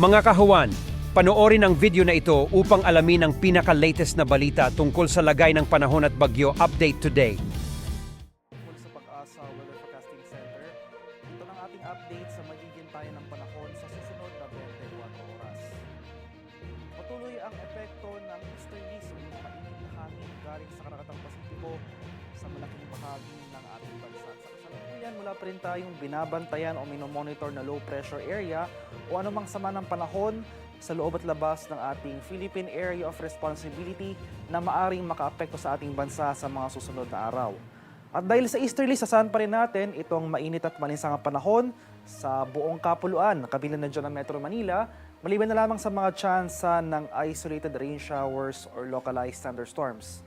Mga kahuwan, panoorin ang video na ito upang alamin ang pinaka-latest na balita tungkol sa lagay ng panahon at bagyo update today. Tungkol sa Pag-asa Weather Forecasting Center, ito ang ating update sa magiging tayo ng panahon sa susunod na 24 oras. Patuloy ang epekto ng easterlies o yung mainit na hangin galing sa Karakatang Pasipiko sa malaking bahagi ng ating bansa. Sa kasalukuyan, wala pa rin tayong binabantayan o minomonitor na low pressure area o anumang sama ng panahon sa loob at labas ng ating Philippine Area of Responsibility na maaring makaapekto sa ating bansa sa mga susunod na araw. At dahil sa easterly, sasahan pa rin natin itong mainit at malinsangang panahon sa buong kapuluan, kabilang na dyan ang Metro Manila, maliban na lamang sa mga tsansa ng isolated rain showers or localized thunderstorms.